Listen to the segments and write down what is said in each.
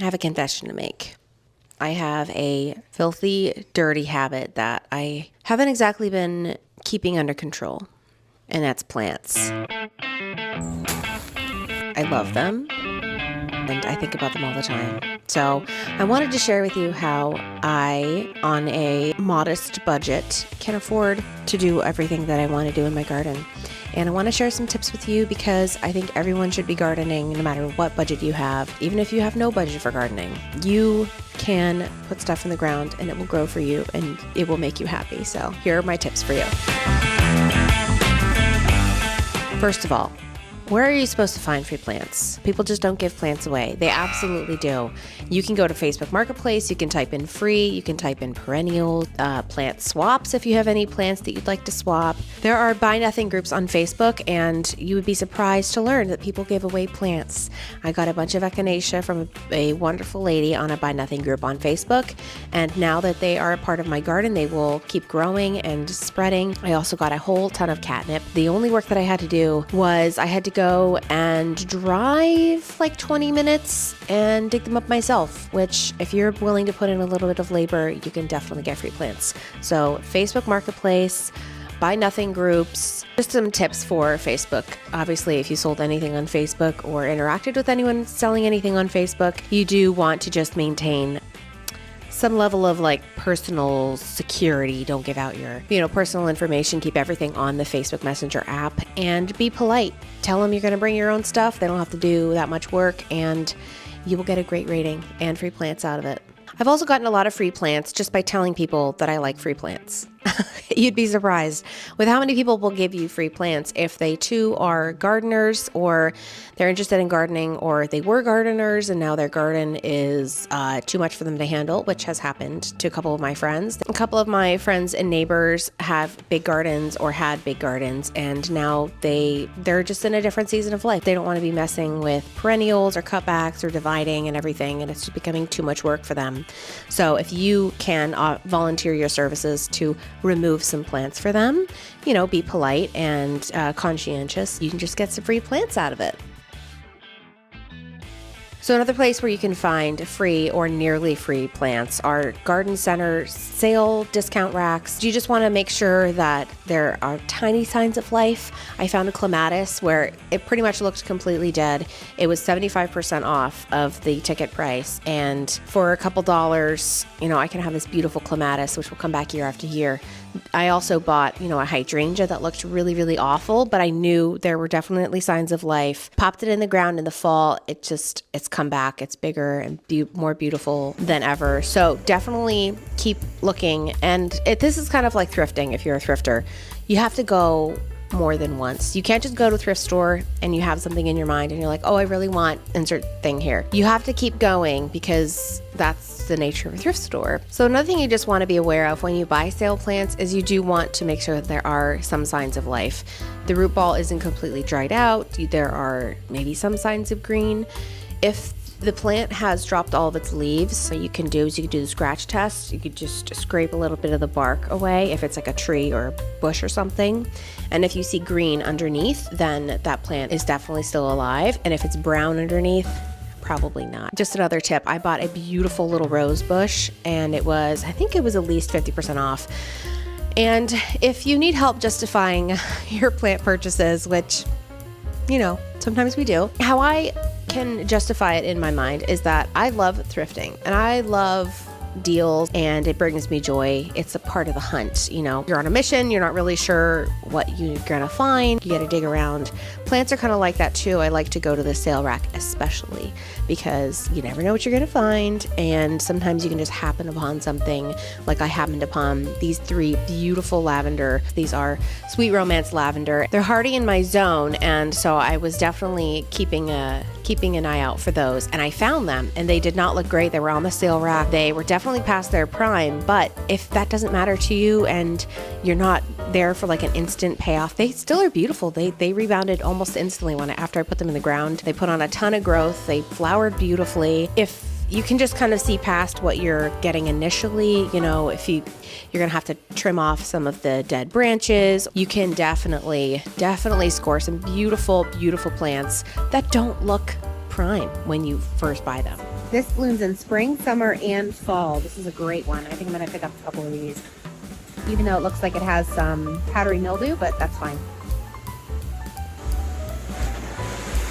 I have a confession to make. I have a filthy, dirty habit that I haven't exactly been keeping under control, and that's plants. I love them, and I think about them all the time. So I wanted to share with you how I, on a modest budget, can afford to do everything that I want to do in my garden. And I want to share some tips with you because I think everyone should be gardening no matter what budget you have. Even if you have no budget for gardening, you can put stuff in the ground and it will grow for you and it will make you happy. So here are my tips for you. First of all, where are you supposed to find free plants? People just don't give plants away. They absolutely do. You can go to Facebook Marketplace. You can type in free. You can type in perennial plant swaps if you have any plants that you'd like to swap. There are buy nothing groups on Facebook, and you would be surprised to learn that people give away plants. I got a bunch of echinacea from a wonderful lady on a buy nothing group on Facebook, and now that they are a part of my garden, they will keep growing and spreading. I also got a whole ton of catnip. The only work that I had to do was I had to go and drive like 20 minutes and dig them up myself, which if you're willing to put in a little bit of labor, you can definitely get free plants. So Facebook Marketplace, buy nothing groups, just some tips for Facebook. Obviously, if you sold anything on Facebook or interacted with anyone selling anything on Facebook, you do want to just maintain some level of like personal security. Don't give out your, personal information. Keep everything on the Facebook Messenger app and be polite. Tell them you're going to bring your own stuff. They don't have to do that much work and you will get a great rating and free plants out of it. I've also gotten a lot of free plants just by telling people that I like free plants. You'd be surprised with how many people will give you free plants if they too are gardeners or they're interested in gardening or they were gardeners and now their garden is too much for them to handle, which has happened to a couple of my friends. A couple of my friends and neighbors have big gardens or had big gardens and now they're just in a different season of life. They don't want to be messing with perennials or cutbacks or dividing and everything, and it's just becoming too much work for them. So if you can volunteer your services to remove some plants for them, be polite and conscientious, you can just get some free plants out of it. So another place where you can find free or nearly free plants are garden center sale discount racks. You just want to make sure that there are tiny signs of life. I found a clematis where it pretty much looked completely dead. It was 75% off of the ticket price. And for a couple dollars, I can have this beautiful clematis, which will come back year after year. I also bought, a hydrangea that looked really, really awful, but I knew there were definitely signs of life. Popped it in the ground in the fall. It's come back. It's bigger and more beautiful than ever. So definitely keep looking. And this is kind of like thrifting. If you're a thrifter, you have to go more than once. You can't just go to a thrift store and you have something in your mind and you're like, oh, I really want insert thing here. You have to keep going because that's the nature of a thrift store. So another thing you just want to be aware of when you buy sale plants is you do want to make sure that there are some signs of life. The root ball isn't completely dried out. There are maybe some signs of green. If the plant has dropped all of its leaves, what you can do the scratch test. You could just scrape a little bit of the bark away if it's like a tree or a bush or something. And if you see green underneath, then that plant is definitely still alive. And if it's brown underneath, probably not. Just another tip, I bought a beautiful little rose bush and I think it was at least 50% off. And if you need help justifying your plant purchases, which, sometimes we do, how I can justify it in my mind is that I love thrifting and I love deals and it brings me joy. It's a part of the hunt. You're on a mission, you're not really sure what you're gonna find, you gotta dig around. Plants are kind of like that too. I like to go to the sale rack especially because you never know what you're gonna find, and sometimes you can just happen upon something. Like I happened upon these 3 beautiful lavender. These are Sweet Romance lavender. They're hardy in my zone, and so I was definitely keeping an eye out for those, and I found them and they did not look great. They were on the sale rack. They were definitely past their prime, but if that doesn't matter to you and you're not there for like an instant payoff, they still are beautiful. They rebounded almost instantly after I put them in the ground. They put on a ton of growth. They flowered beautifully. If you can just kind of see past what you're getting initially, if you're going to have to trim off some of the dead branches, you can definitely score some beautiful, beautiful plants that don't look prime when you first buy them. This blooms in spring, summer, and fall. This is a great one. I think I'm going to pick up a couple of these. Even though it looks like it has some powdery mildew, but that's fine.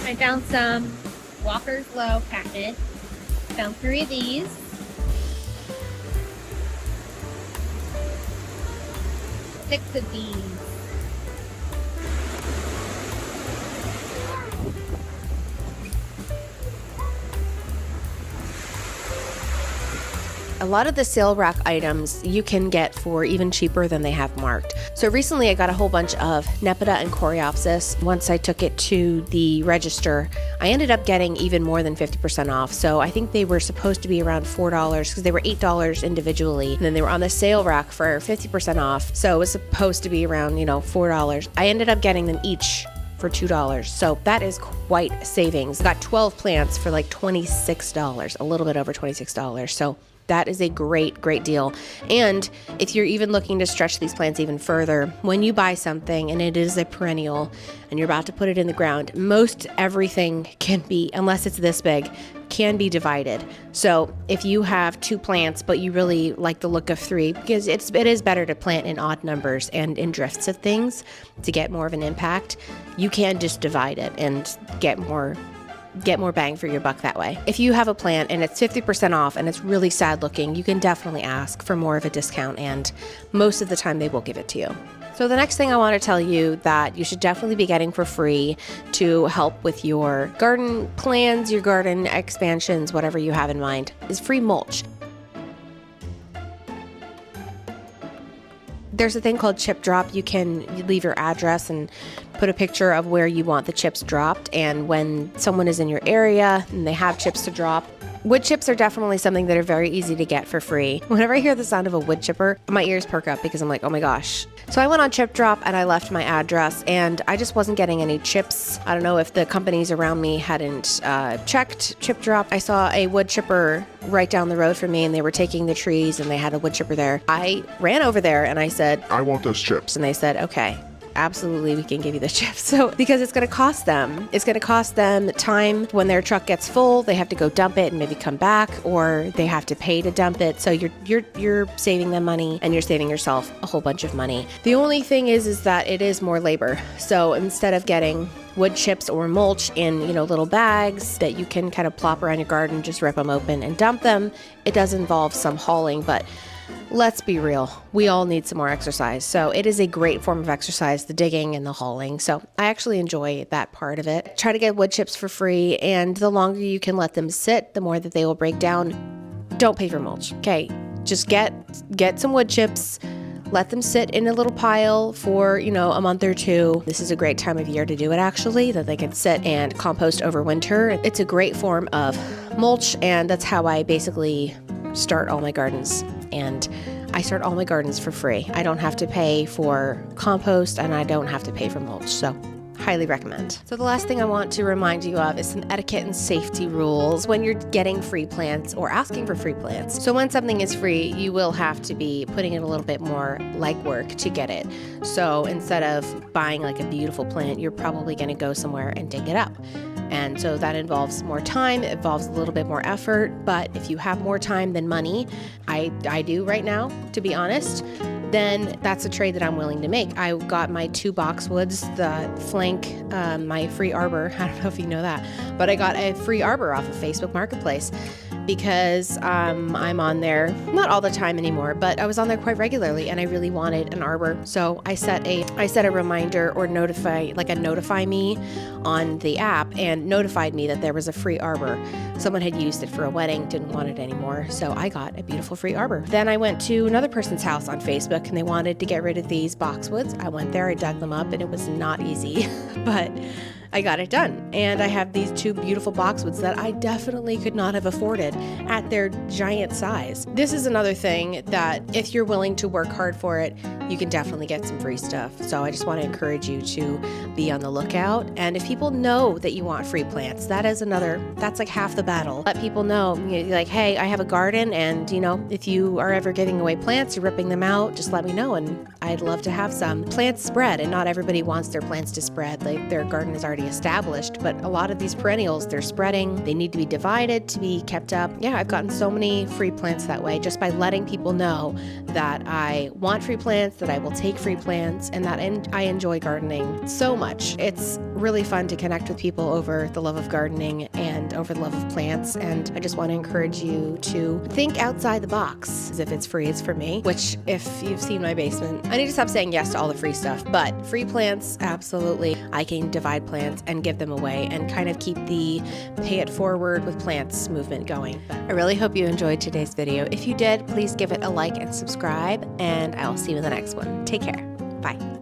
I found some Walker's Low catnip. Found 3 of these. 6 of these. A lot of the sale rack items you can get for even cheaper than they have marked. So recently I got a whole bunch of Nepeta and Coreopsis. Once I took it to the register, I ended up getting even more than 50% off. So I think they were supposed to be around $4 because they were $8 individually. And then they were on the sale rack for 50% off. So it was supposed to be around, $4. I ended up getting them each for $2. So that is quite savings. Got 12 plants for like $26, a little bit over $26. So that is a great, great deal. And if you're even looking to stretch these plants even further, when you buy something and it is a perennial and you're about to put it in the ground, most everything can be, unless it's this big, can be divided. So if you have 2 plants, but you really like the look of 3, because it is better to plant in odd numbers and in drifts of things to get more of an impact, you can just divide it and get more bang for your buck that way. If you have a plant and it's 50% off and it's really sad looking, you can definitely ask for more of a discount, and most of the time they will give it to you. So the next thing I want to tell you that you should definitely be getting for free to help with your garden plans, your garden expansions, whatever you have in mind, is free mulch. There's a thing called chip drop. You can leave your address and put a picture of where you want the chips dropped. And when someone is in your area and they have chips to drop, wood chips are definitely something that are very easy to get for free. Whenever I hear the sound of a wood chipper, my ears perk up because I'm like, oh my gosh. So I went on Chip Drop and I left my address and I just wasn't getting any chips. I don't know if the companies around me hadn't checked Chip Drop. I saw a wood chipper right down the road from me and they were taking the trees and they had a wood chipper there. I ran over there and I said, I want those chips. And they said, okay. Absolutely, we can give you the chips. So, because it's going to cost them time when their truck gets full, they have to go dump it and maybe come back, or they have to pay to dump it. So you're saving them money and you're saving yourself a whole bunch of money. The only thing is that it is more labor. So instead of getting wood chips or mulch in, little bags that you can kind of plop around your garden, just rip them open and dump them, it does involve some hauling, but let's be real, we all need some more exercise. So it is a great form of exercise, the digging and the hauling. So I actually enjoy that part of it. Try to get wood chips for free, and the longer you can let them sit, the more that they will break down. Don't pay for mulch, okay? Just get some wood chips, let them sit in a little pile for, a month or 2. This is a great time of year to do it, actually, that they can sit and compost over winter. It's a great form of mulch, and that's how I basically start all my gardens. And I start all my gardens for free. I don't have to pay for compost and I don't have to pay for mulch. So highly recommend. So the last thing I want to remind you of is some etiquette and safety rules when you're getting free plants or asking for free plants. So when something is free, you will have to be putting in a little bit more legwork to get it. So instead of buying like a beautiful plant, you're probably going to go somewhere and dig it up. And so that involves more time, it involves a little bit more effort, but if you have more time than money, I do right now, to be honest, then that's a trade that I'm willing to make. I got my 2 boxwoods that flank my free arbor. I don't know if you know that, but I got a free arbor off of Facebook Marketplace because I'm on there, not all the time anymore, but I was on there quite regularly and I really wanted an arbor. So I set a reminder or notify me on the app and notified me that there was a free arbor. Someone had used it for a wedding, didn't want it anymore. So I got a beautiful free arbor. Then I went to another person's house on Facebook and they wanted to get rid of these boxwoods. I went there, I dug them up, and it was not easy, but I got it done. And I have these 2 beautiful boxwoods that I definitely could not have afforded at their giant size. This is another thing that if you're willing to work hard for it, you can definitely get some free stuff. So I just want to encourage you to be on the lookout. And if people know that you want free plants, that's like half the battle. Let people know, like, hey, I have a garden, and if you are ever giving away plants, you're ripping them out, just let me know, and I'd love to have some. Plants spread, and not everybody wants their plants to spread. Like, their garden is already already established, but a lot of these perennials, they're spreading. They need to be divided to be kept up. Yeah, I've gotten so many free plants that way just by letting people know that I want free plants, that I will take free plants, and that I enjoy gardening so much. It's really fun to connect with people over the love of gardening and over the love of plants, and I just want to encourage you to think outside the box. If it's free, it's for me, which if you've seen my basement, I need to stop saying yes to all the free stuff, but free plants, absolutely. I can divide plants and give them away and kind of keep the pay it forward with plants movement going. But I really hope you enjoyed today's video. If you did, please give it a like and subscribe, and I'll see you in the next one. Take care. Bye.